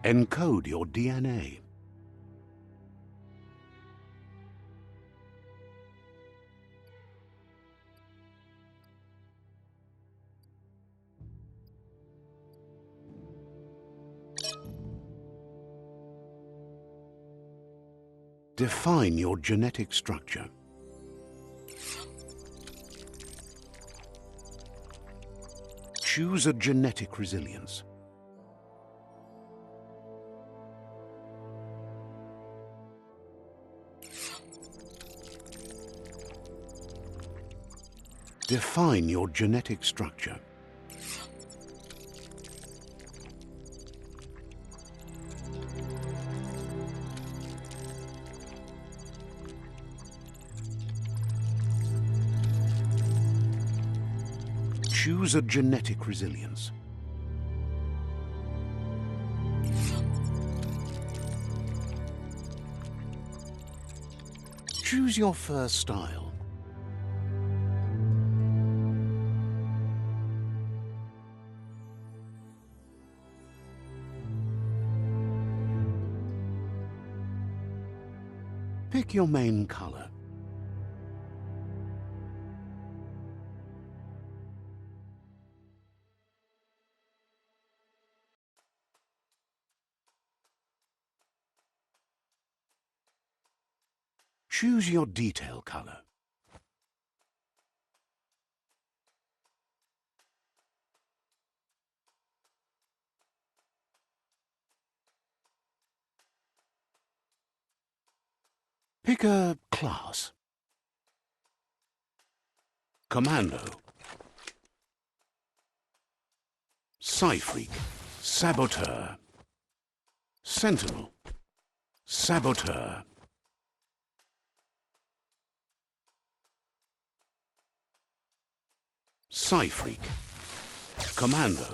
Encode your DNA. Define your genetic structure. Choose a genetic resilience. Define your genetic structure. Choose a genetic resilience. Choose your first style. Pick your main color. Choose your detail color. Pick a class. Commando. Psy-Freak. Saboteur. Sentinel. Saboteur. Psy-Freak. Commando.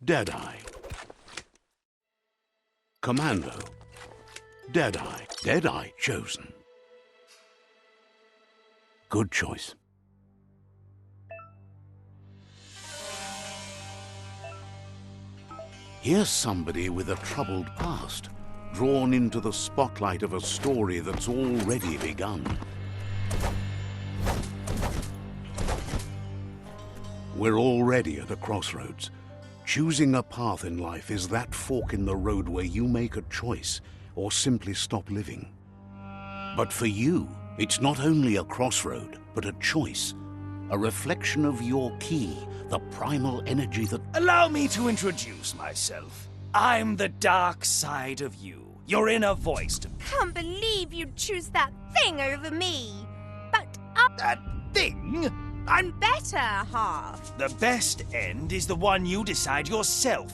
Deadeye. Commando. Deadeye. Deadeye chosen. Good choice. Here's somebody with a troubled past, drawn into the spotlight of a story that's already begun. We're already at a crossroads. Choosing a path in life is that fork in the road where you make a choice or simply stop living. But for you, it's not only a crossroad, but a choice. A reflection of your ki, the primal energy that... Allow me to introduce myself. I'm the dark side of you, your inner voice. Can't believe you'd choose that thing over me. But That thing? I'm better half. The best end is the one you decide yourself.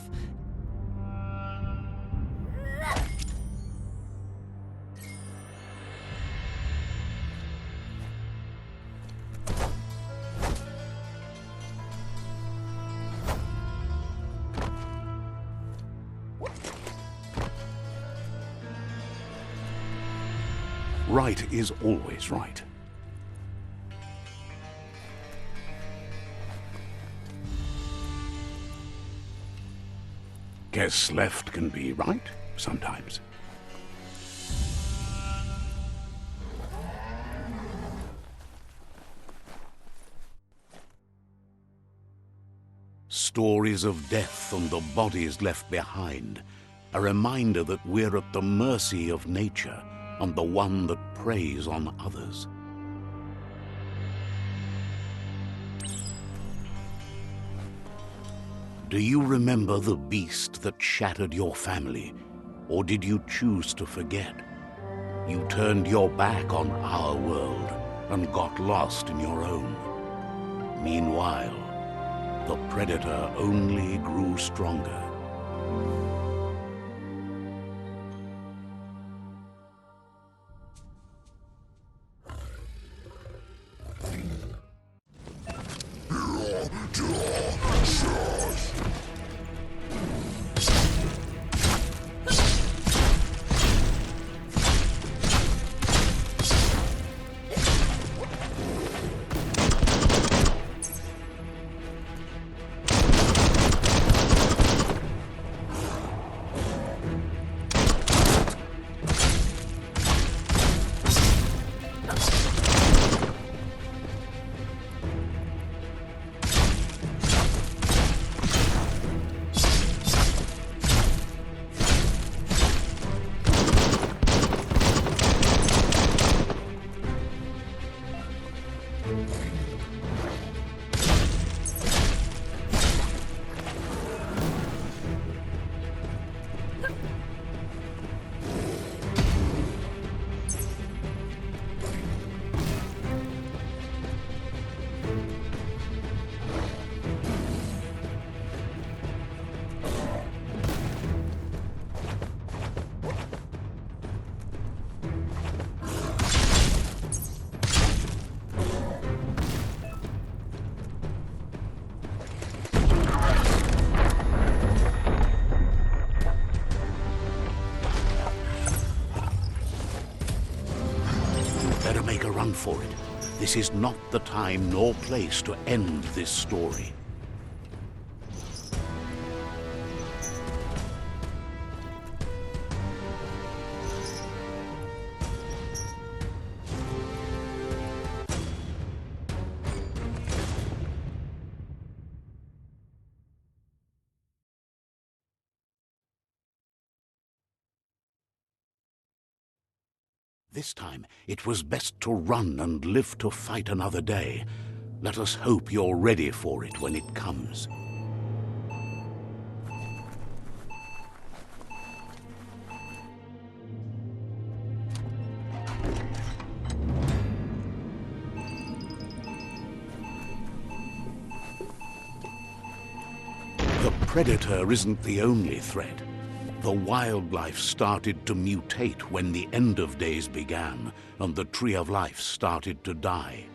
Right is always right. Guess left can be right sometimes. Stories of death and the bodies left behind, a reminder that we're at the mercy of nature and the one that preys on others. Do you remember the beast that shattered your family, or did you choose to forget? You turned your back on our world and got lost in your own. Meanwhile, the predator only grew stronger. for it. This is not the time nor place to end this story. This time, it was best to run and live to fight another day. Let us hope you're ready for it when it comes. The predator isn't the only threat. The wildlife started to mutate when the end of days began, and the Tree of Life started to die.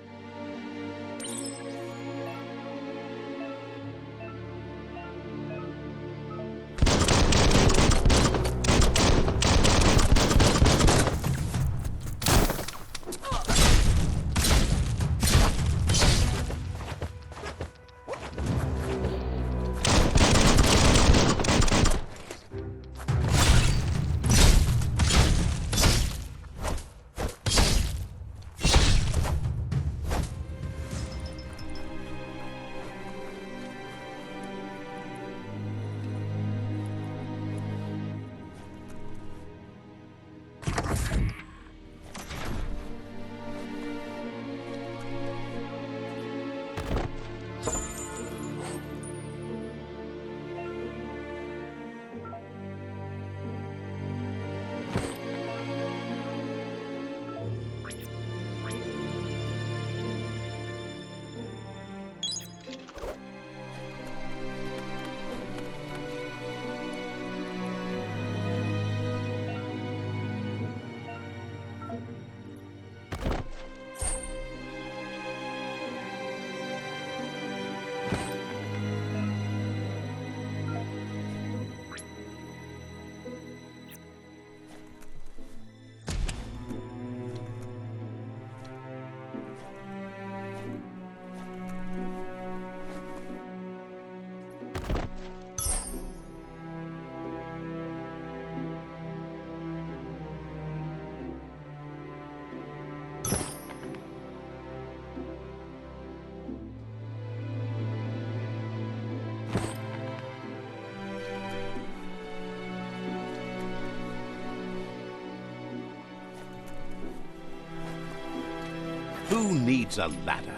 Who needs a ladder?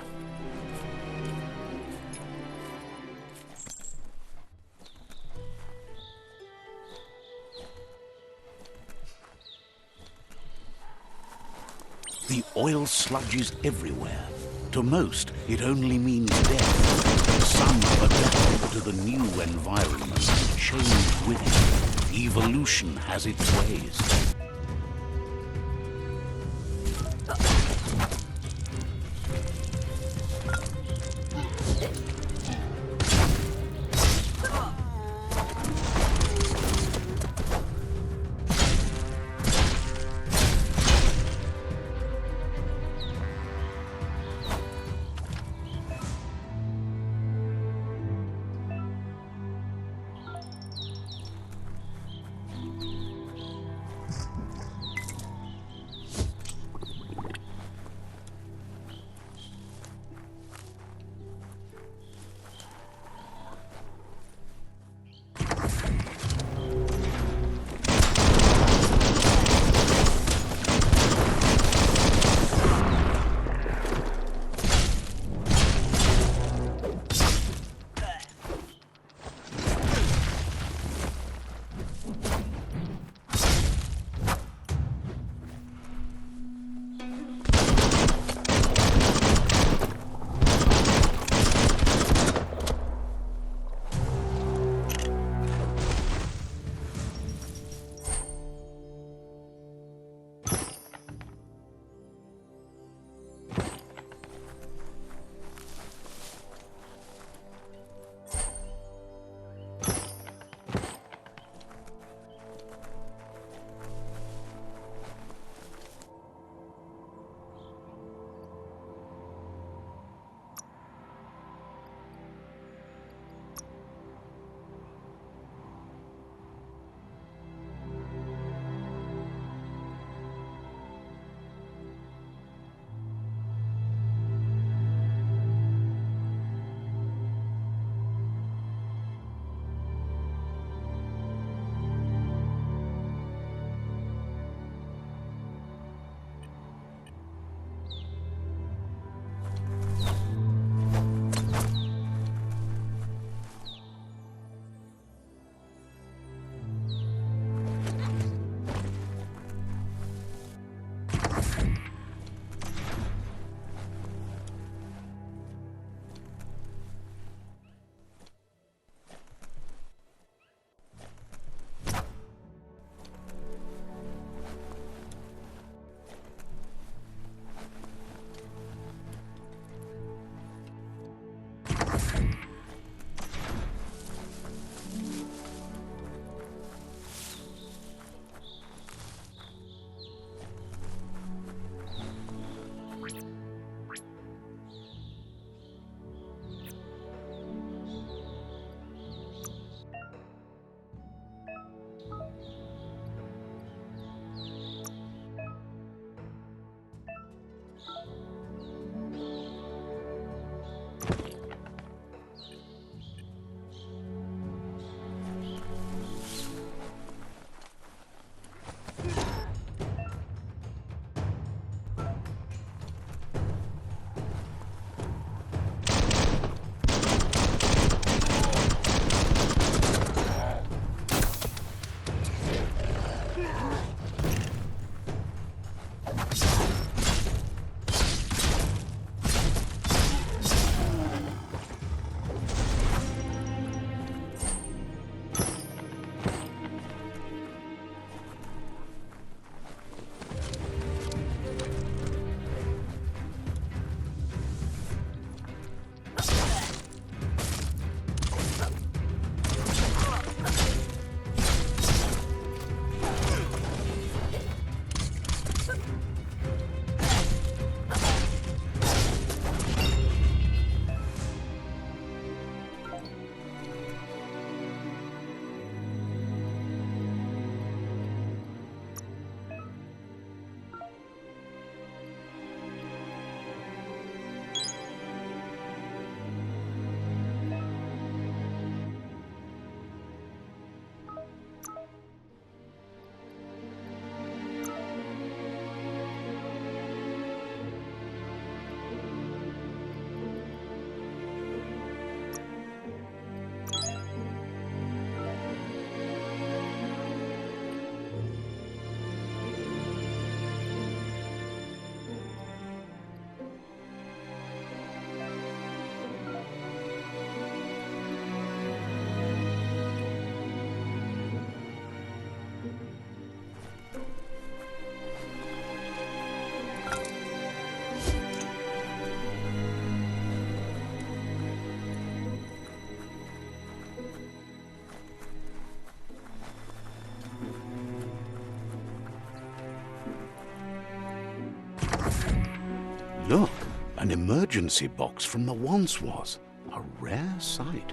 The oil sludge is everywhere. To most, it only means death. Some have adapted to the new environment and changed with it. Evolution has its ways. An emergency box from the once was. A rare sight.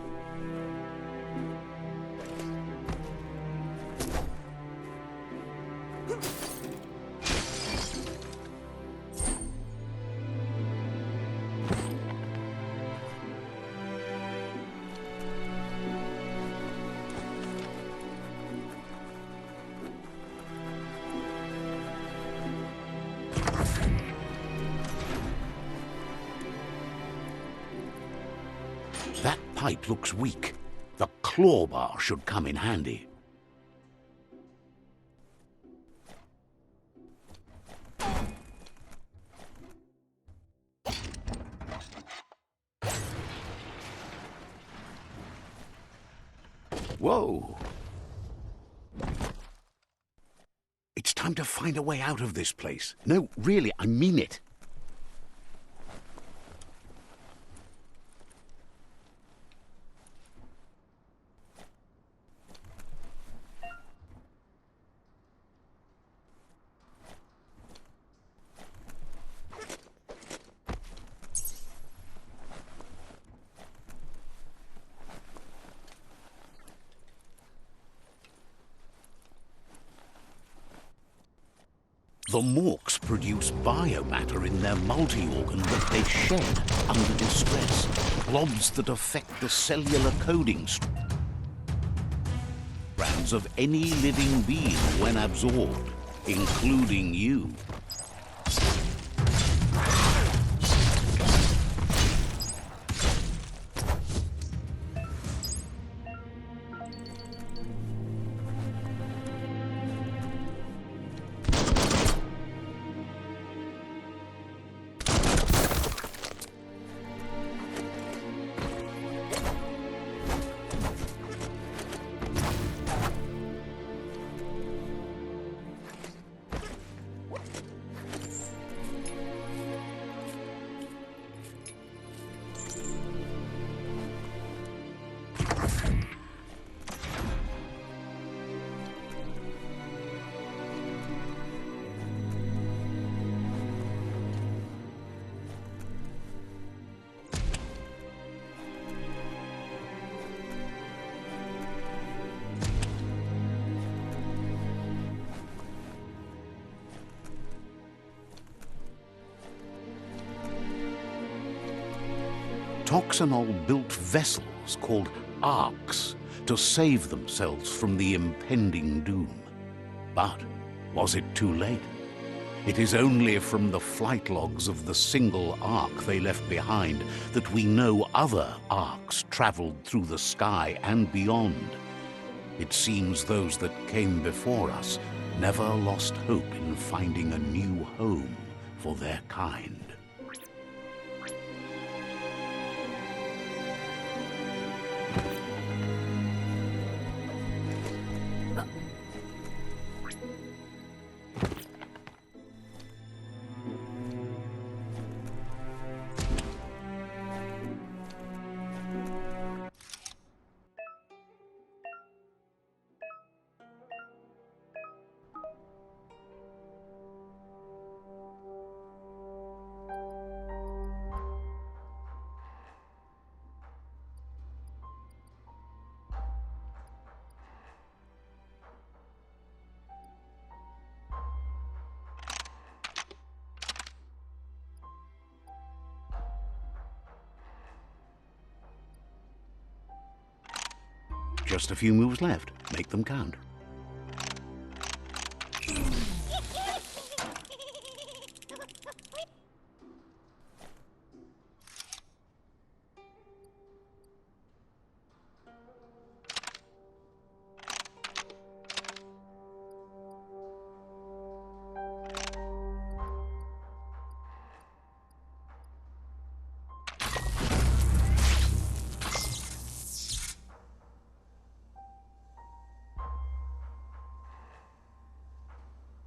That pipe looks weak. The claw bar should come in handy. Whoa! It's time to find a way out of this place. No, really, I mean it. The Morks produce biomatter in their multi-organ that they shed under distress. Blobs that affect the cellular coding strands of any living being when absorbed, including you. Toxanol built vessels called arks to save themselves from the impending doom. But was it too late? It is only from the flight logs of the single ark they left behind that we know other arks traveled through the sky and beyond. It seems those that came before us never lost hope in finding a new home for their kind. Just a few moves left. Make them count.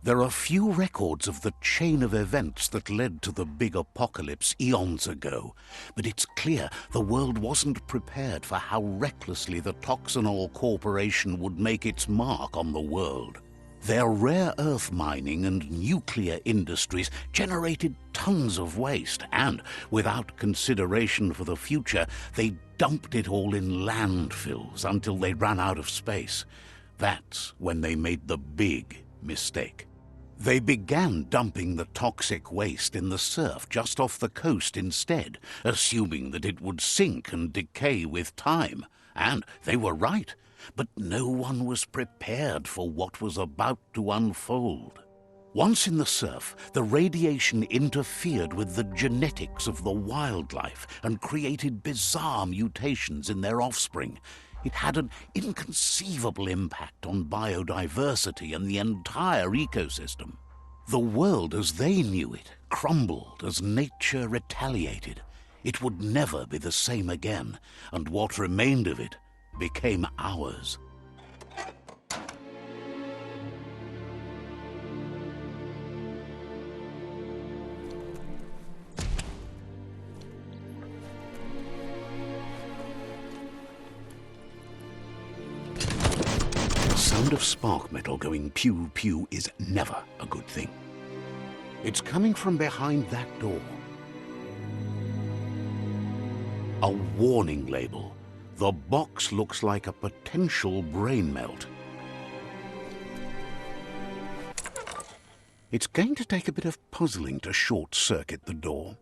There are few records of the chain of events that led to the big apocalypse eons ago, but it's clear the world wasn't prepared for how recklessly the Toxanol Corporation would make its mark on the world. Their rare earth mining and nuclear industries generated tons of waste, and without consideration for the future, they dumped it all in landfills until they ran out of space. That's when they made the big mistake. They began dumping the toxic waste in the surf just off the coast instead, assuming that it would sink and decay with time. And they were right, but no one was prepared for what was about to unfold. Once in the surf, the radiation interfered with the genetics of the wildlife and created bizarre mutations in their offspring. It had an inconceivable impact on biodiversity and the entire ecosystem. The world as they knew it crumbled as nature retaliated. It would never be the same again, and what remained of it became ours. The sound of spark metal going pew-pew is never a good thing. It's coming from behind that door. A warning label. The box looks like a potential brain melt. It's going to take a bit of puzzling to short-circuit the door.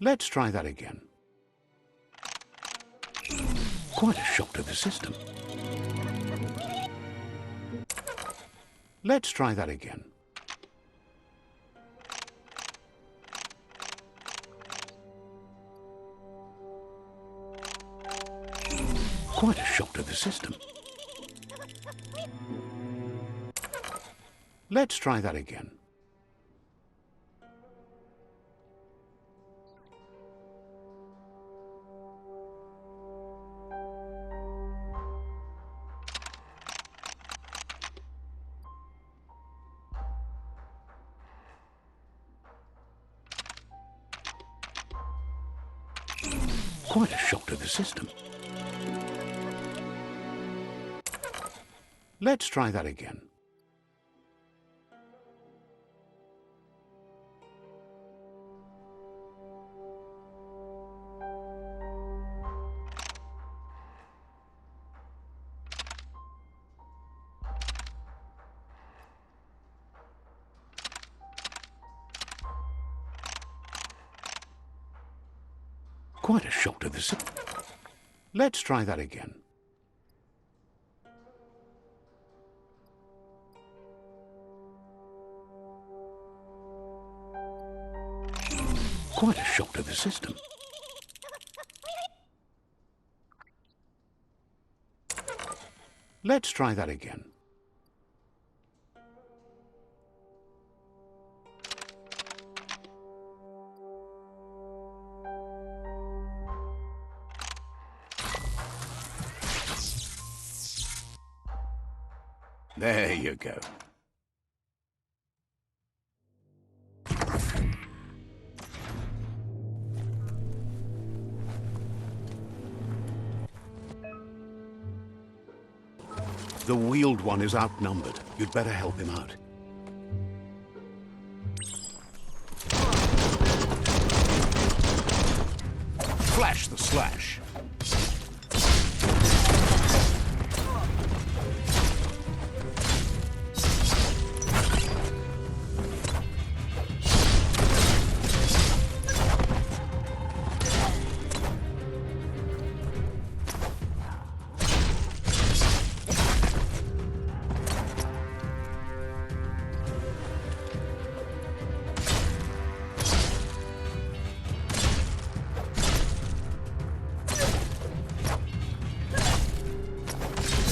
Let's try that again. Quite a shock to the system. Let's try that again. Quite a shock to the system. Let's try that again. Quite a shock to the system. Let's try that again. Quite a shock to the system. Let's try that again. Quite a shock to the system. Let's try that again. There you go. The wheeled one is outnumbered. You'd better help him out. Flash the slash.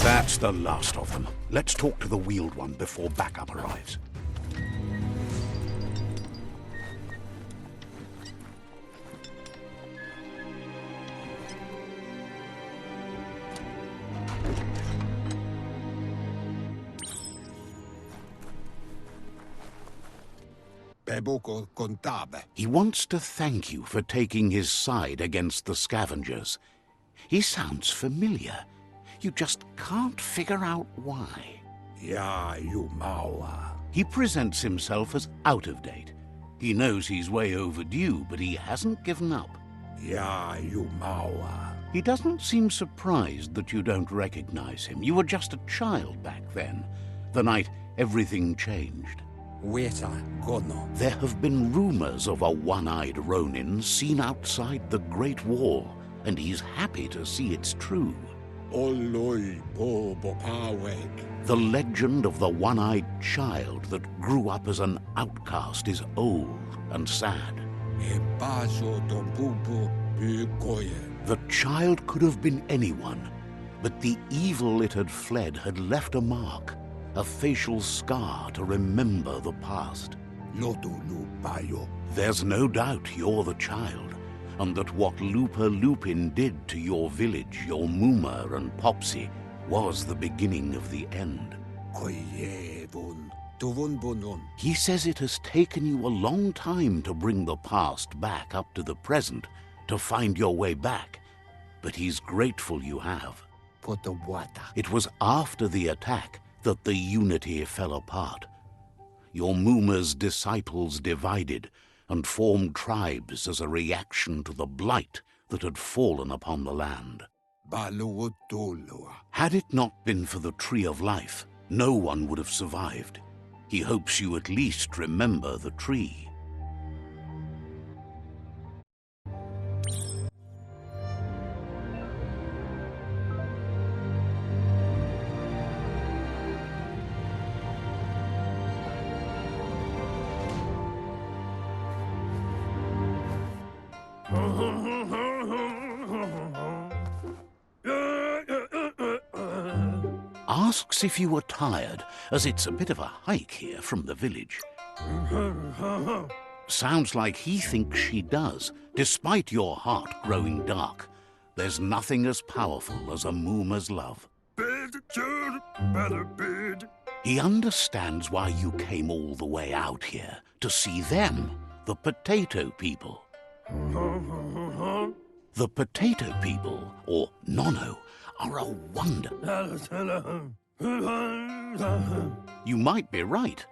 That's the last of them. Let's talk to the wheeled one before backup arrives. Beboko contabe. He wants to thank you for taking his side against the scavengers. He sounds familiar. You just can't figure out why. Ya you maua. He presents himself as out of date. He knows he's way overdue, but he hasn't given up. Ya you maua. He doesn't seem surprised that you don't recognize him. You were just a child back then, the night everything changed. Weta gono. There have been rumors of a one-eyed Ronin seen outside the Great Wall, and he's happy to see it's true. Oloi bobo paweg. The legend of the one-eyed child that grew up as an outcast is old and sad. E baso dombubu bugoye. The child could have been anyone, but the evil it had fled had left a mark, a facial scar to remember the past. Lotu lu bayo. There's no doubt you're the child, and that what Lupa Lupin did to your village, your Muma and Popsy, was the beginning of the end. Koyevun. Tuvun bunun. He says it has taken you a long time to bring the past back up to the present, to find your way back, but he's grateful you have. Potawata. It was after the attack that the unity fell apart. Your Muma's disciples divided and formed tribes as a reaction to the blight that had fallen upon the land. Baluutulua. Had it not been for the Tree of Life, no one would have survived. He hopes you at least remember the tree. Asks if you were tired, as it's a bit of a hike here from the village. Sounds like he thinks she does, despite your heart growing dark. There's nothing as powerful as a Muma's love. He understands why you came all the way out here, to see them, the potato people. The potato people, or Nono, are a wonder. You might be right.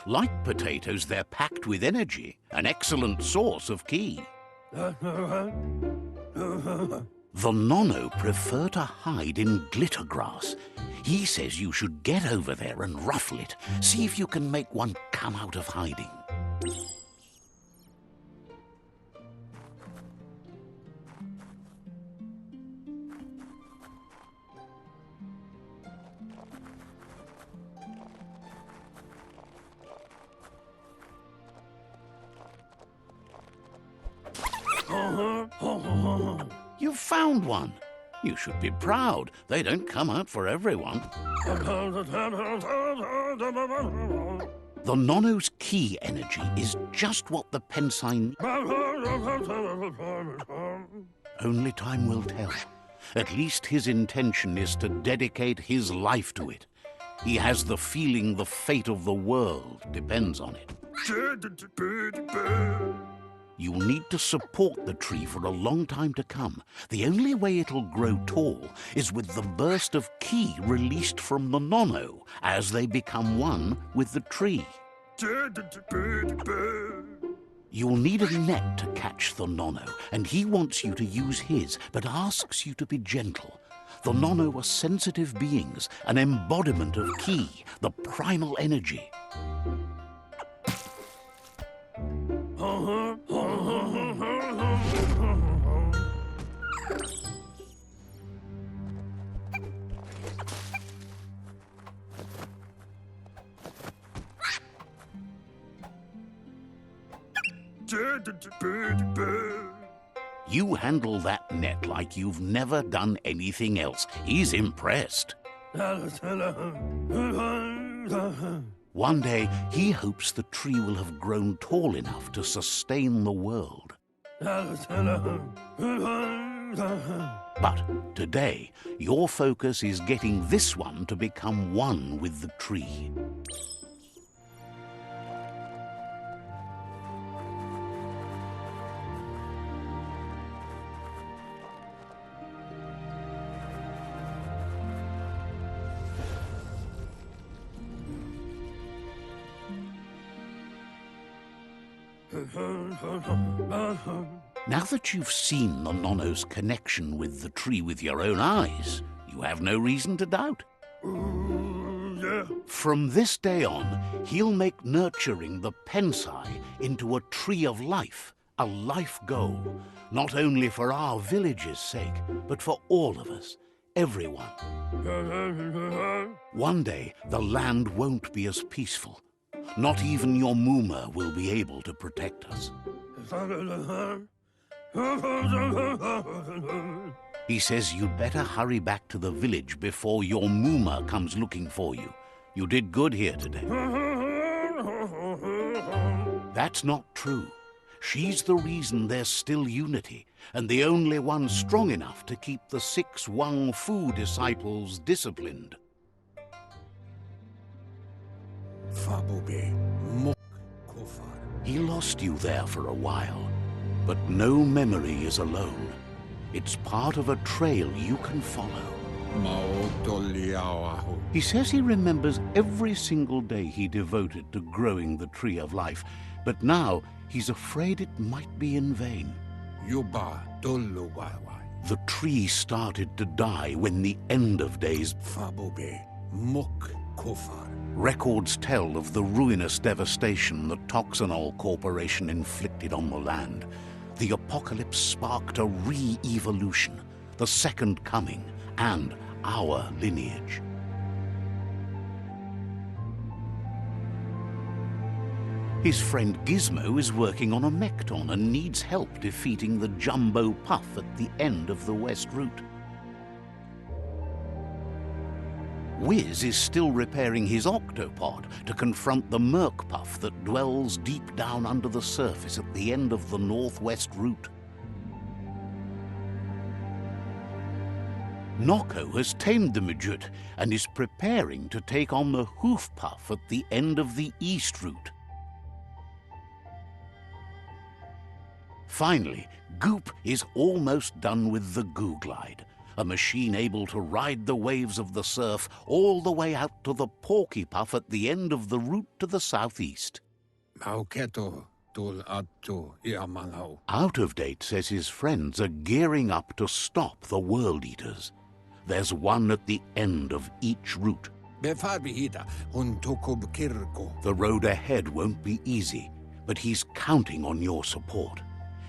Like potatoes, they're packed with energy, an excellent source of ki. The Nono prefer to hide in glitter grass. He says you should get over there and ruffle it. See if you can make one come out of hiding. You found one. You should be proud. They don't come out for everyone. The Nono's ki energy is just what the Pensine... Only time will tell. At least his intention is to dedicate his life to it. He has the feeling the fate of the world depends on it. You'll need to support the tree for a long time to come. The only way it'll grow tall is with the burst of ki released from the Nono as they become one with the tree. You'll need a net to catch the Nono, and he wants you to use his, but asks you to be gentle. The Nono are sensitive beings, an embodiment of ki, the primal energy. You handle that net like you've never done anything else. He's impressed. One day, he hopes the tree will have grown tall enough to sustain the world. But today, your focus is getting this one to become one with the tree. Now that you've seen the Nonno's connection with the tree with your own eyes, you have no reason to doubt. From this day on, he'll make nurturing the Pensai into a tree of life, a life goal, not only for our village's sake, but for all of us, everyone. One day, the land won't be as peaceful. Not even your Muma will be able to protect us. He says you'd better hurry back to the village before your Muma comes looking for you. You did good here today. That's not true. She's the reason there's still unity, and the only one strong enough to keep the 6 Wang Fu disciples disciplined. Fabobe, mok, kofar. He lost you there for a while, but no memory is alone. It's part of a trail you can follow. Maotoliawahu. He says he remembers every single day he devoted to growing the Tree of Life, but now he's afraid it might be in vain. Yuba toluwaiwai. The tree started to die when the end of days. Fabobe, mok, kofar. Records tell of the ruinous devastation the Toxanol Corporation inflicted on the land. The apocalypse sparked a re-evolution, the second coming, and our lineage. His friend Gizmo is working on a Mekton and needs help defeating the Jumbo Puff at the end of the West Route. Wiz is still repairing his octopod to confront the Merc Puff that dwells deep down under the surface at the end of the Northwest Route. Noko has tamed the Midget and is preparing to take on the Hoof Puff at the end of the East Route. Finally, Goop is almost done with the Goo Glide, a machine able to ride the waves of the surf all the way out to the Porky Puff at the end of the route to the southeast. Mauketo tul atto iamanau. Out of Date says his friends are gearing up to stop the World Eaters. There's one at the end of each route. Befarbihita un tokob kirko. The road ahead won't be easy, but he's counting on your support.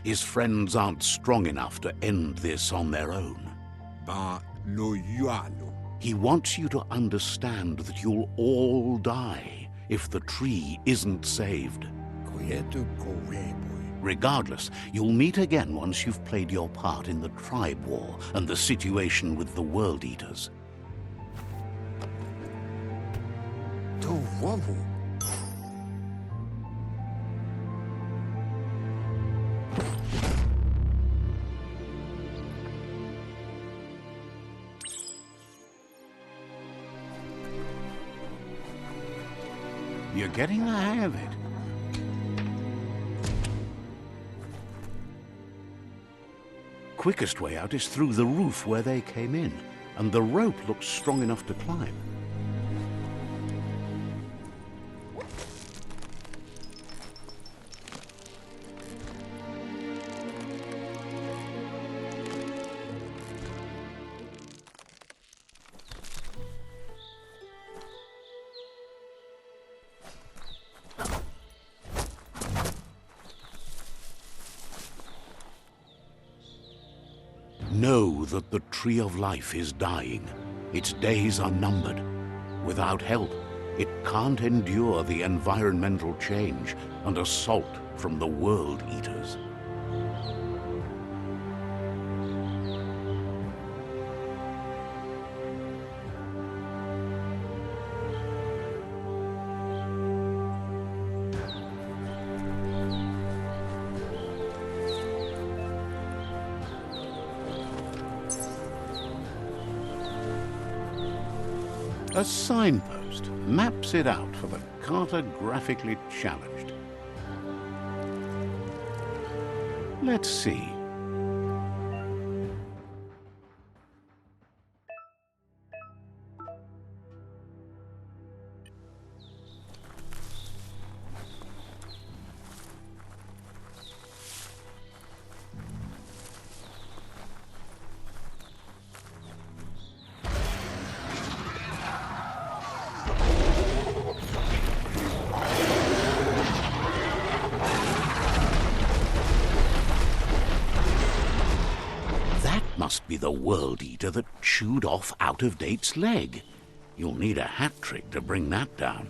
His friends aren't strong enough to end this on their own. Ba lo yualo. He wants you to understand that you'll all die if the tree isn't saved. Koyetu koweboy. Regardless, you'll meet again once you've played your part in the tribe war and the situation with the World Eaters. To wovu. You're getting the hang of it. Quickest way out is through the roof where they came in, and the rope looks strong enough to climb. Know that the Tree of Life is dying. Its days are numbered. Without help, it can't endure the environmental change and assault from the World Eaters. A signpost maps it out for the cartographically challenged. Let's see. Must be the World Eater that chewed off Out-of-Date's leg. You'll need a hat trick to bring that down.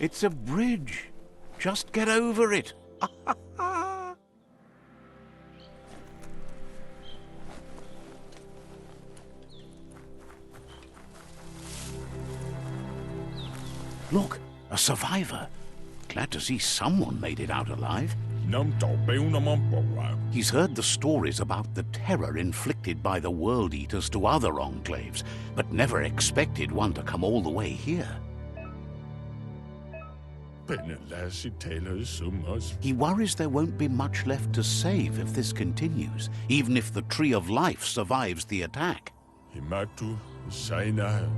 It's a bridge. Just get over it. Look, a survivor. Glad to see someone made it out alive. He's heard the stories about the terror inflicted by the World Eaters to other enclaves, but never expected one to come all the way here. He worries there won't be much left to save if this continues, even if the Tree of Life survives the attack.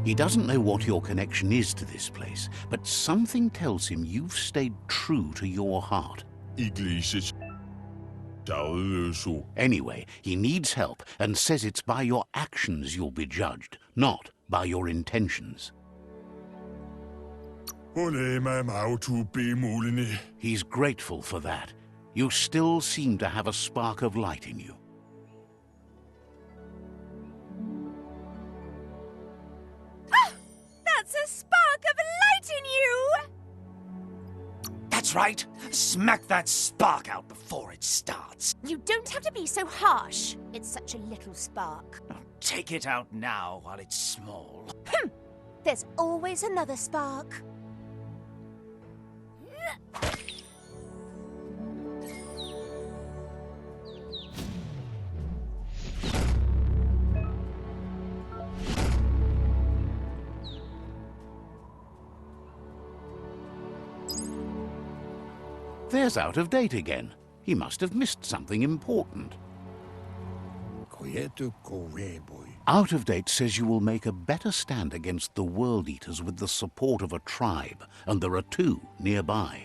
He doesn't know what your connection is to this place, but something tells him you've stayed true to your heart. Anyway, he needs help and says it's by your actions you'll be judged, not by your intentions. He's grateful for that. You still seem to have a spark of light in you. That's a spark of light in you! That's right. Smack that spark out before it starts. You don't have to be so harsh. It's such a little spark. Take it out now while it's small. There's always another spark. There's Out-of-Date again. He must have missed something important. Out-of-Date says you will make a better stand against the World Eaters with the support of a tribe, and there are two nearby.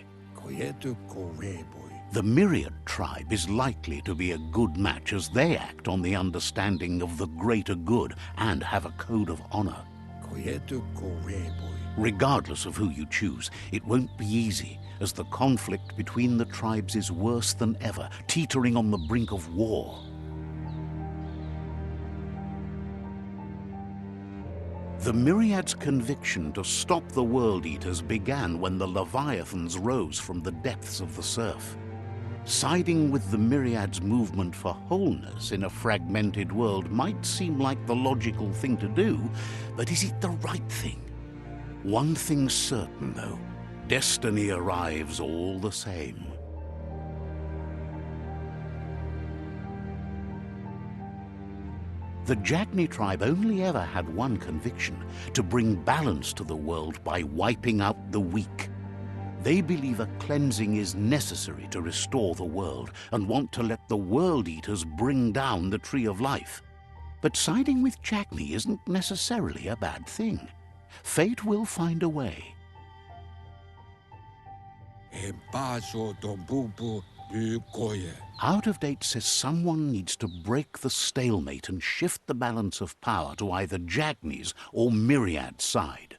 The Myriad tribe is likely to be a good match as they act on the understanding of the greater good and have a code of honor. Regardless of who you choose, it won't be easy, as the conflict between the tribes is worse than ever, teetering on the brink of war. The Myriad's conviction to stop the World Eaters began when the Leviathans rose from the depths of the surf. Siding with the Myriad's movement for wholeness in a fragmented world might seem like the logical thing to do, but is it the right thing? One thing's certain, though. Destiny arrives all the same. The Jagni tribe only ever had one conviction: to bring balance to the world by wiping out the weak. They believe a cleansing is necessary to restore the world and want to let the World Eaters bring down the Tree of Life. But siding with Jagni isn't necessarily a bad thing. Fate will find a way. Out-of-Date says someone needs to break the stalemate and shift the balance of power to either Jagni's or Myriad's side.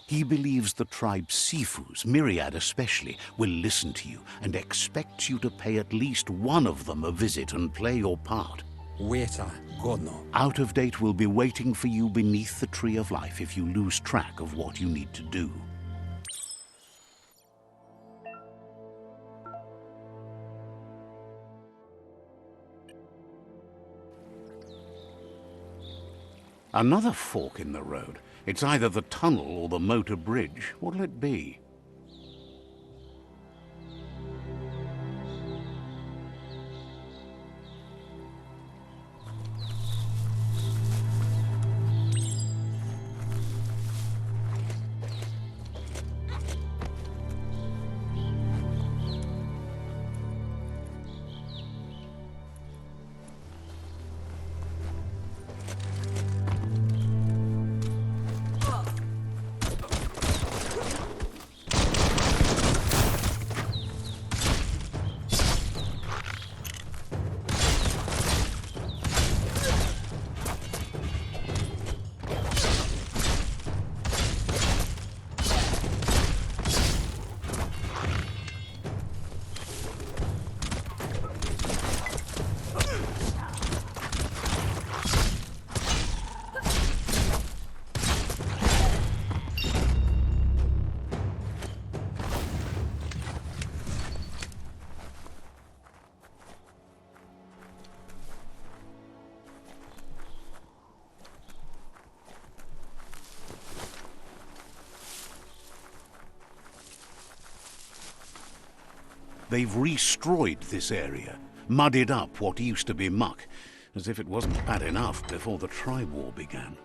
He believes the tribe Sifus, Myriad especially, will listen to you and expects you to pay at least one of them a visit and play your part. Out-of-Date will be waiting for you beneath the Tree of Life if you lose track of what you need to do. Another fork in the road. It's either the tunnel or the motor bridge. What'll it be? They've restroyed this area, muddied up what used to be muck, as if it wasn't bad enough before the tribe war began.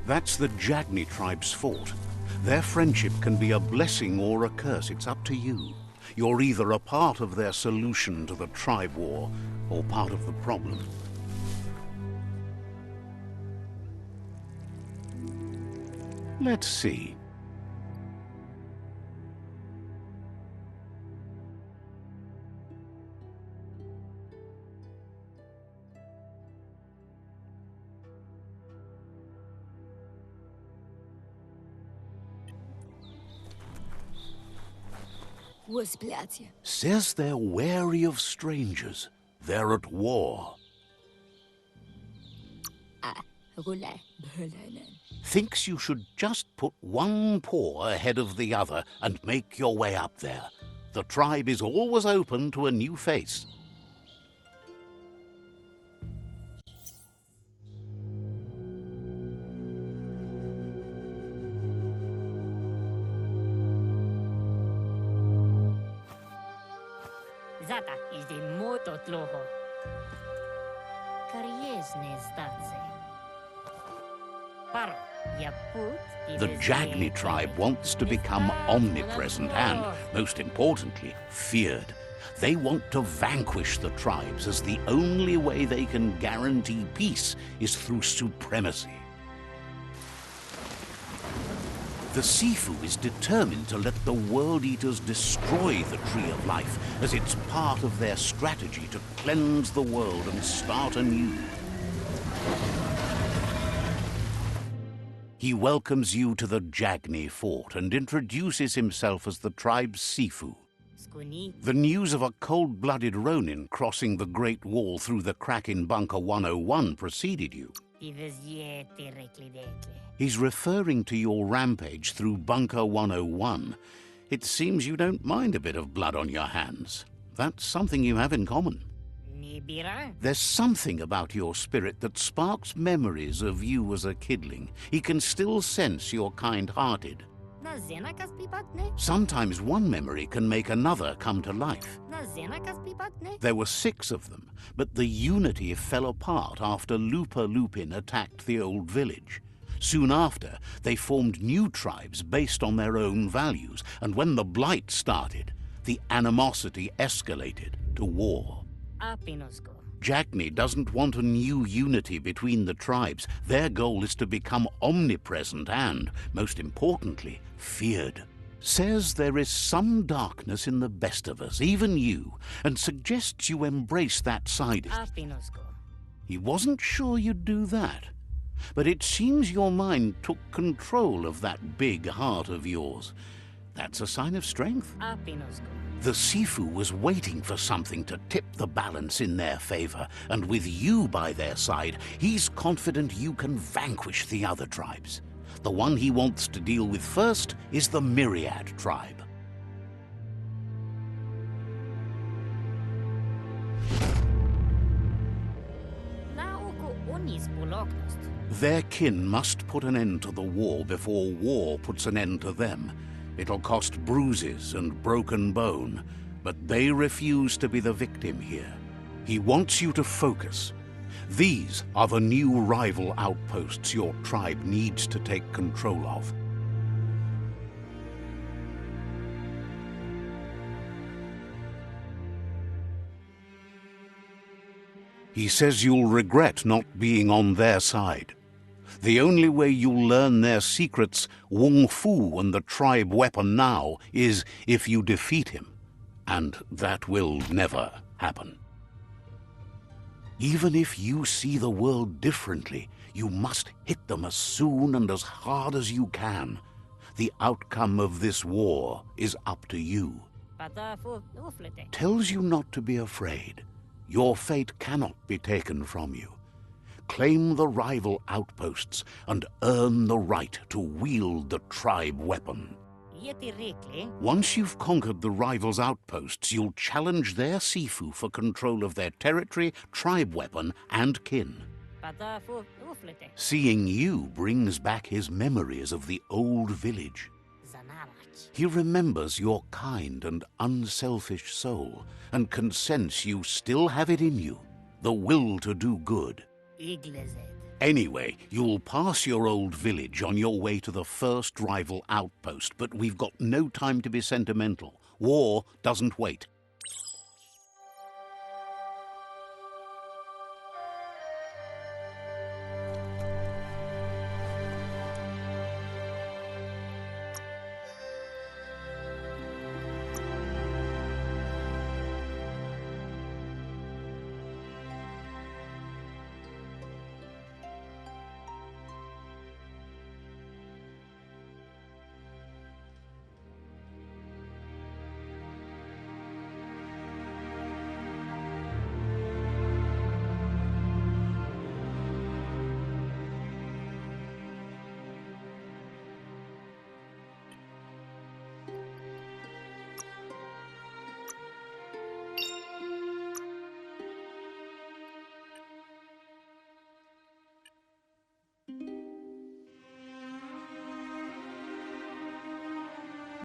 That's the Jagni tribe's fort. Their friendship can be a blessing or a curse. It's up to you. You're either a part of their solution to the tribe war, or part of the problem. Let's see. Says they're wary of strangers. They're at war. Thinks you should just put one paw ahead of the other and make your way up there. The tribe is always open to a new face. Zata is the moto tloho. Kariesne zdatse. Paro, ya put. The Jagni tribe wants to become omnipresent and, most importantly, feared. They want to vanquish the tribes, as the only way they can guarantee peace is through supremacy. The Sifu is determined to let the World Eaters destroy the Tree of Life, as it's part of their strategy to cleanse the world and start anew. He welcomes you to the Jagni fort and introduces himself as the tribe's Sifu. The news of a cold-blooded Ronin crossing the Great Wall through the crack in Bunker 101 preceded you. He's referring to your rampage through Bunker 101. It seems you don't mind a bit of blood on your hands. That's something you have in common. There's something about your spirit that sparks memories of you as a kidling. He can still sense you're kind-hearted. Sometimes one memory can make another come to life. There were 6 of them, but the unity fell apart after Lupa Lupin attacked the old village. Soon after, they formed new tribes based on their own values, and when the Blight started, the animosity escalated to war. Jagni doesn't want a new unity between the tribes. Their goal is to become omnipresent and, most importantly, feared. Says there is some darkness in the best of us, even you, and suggests you embrace that side. He wasn't sure you'd do that, but it seems your mind took control of that big heart of yours. That's a sign of strength. The Sifu was waiting for something to tip the balance in their favor, and with you by their side, he's confident you can vanquish the other tribes. The one he wants to deal with first is the Myriad tribe. Their kin must put an end to the war before war puts an end to them. It'll cost bruises and broken bone, but they refuse to be the victim here. He wants you to focus. These are the new rival outposts your tribe needs to take control of. He says you'll regret not being on their side. The only way you'll learn their secrets, Wung Fu and the tribe weapon now, is if you defeat him. And that will never happen. Even if you see the world differently, you must hit them as soon and as hard as you can. The outcome of this war is up to you. Patafu uflete. Tells you not to be afraid. Your fate cannot be taken from you. Claim the rival outposts and earn the right to wield the tribe weapon. Yeti rikli. Once you've conquered the rivals' outposts, you'll challenge their Sifu for control of their territory, tribe weapon, and kin. Patafu uflete. Seeing you brings back his memories of the old village. Zanamach. He remembers your kind and unselfish soul and can sense you still have it in you, the will to do good. Iglezet. Anyway, you'll pass your old village on your way to the first rival outpost, but we've got no time to be sentimental. War doesn't wait.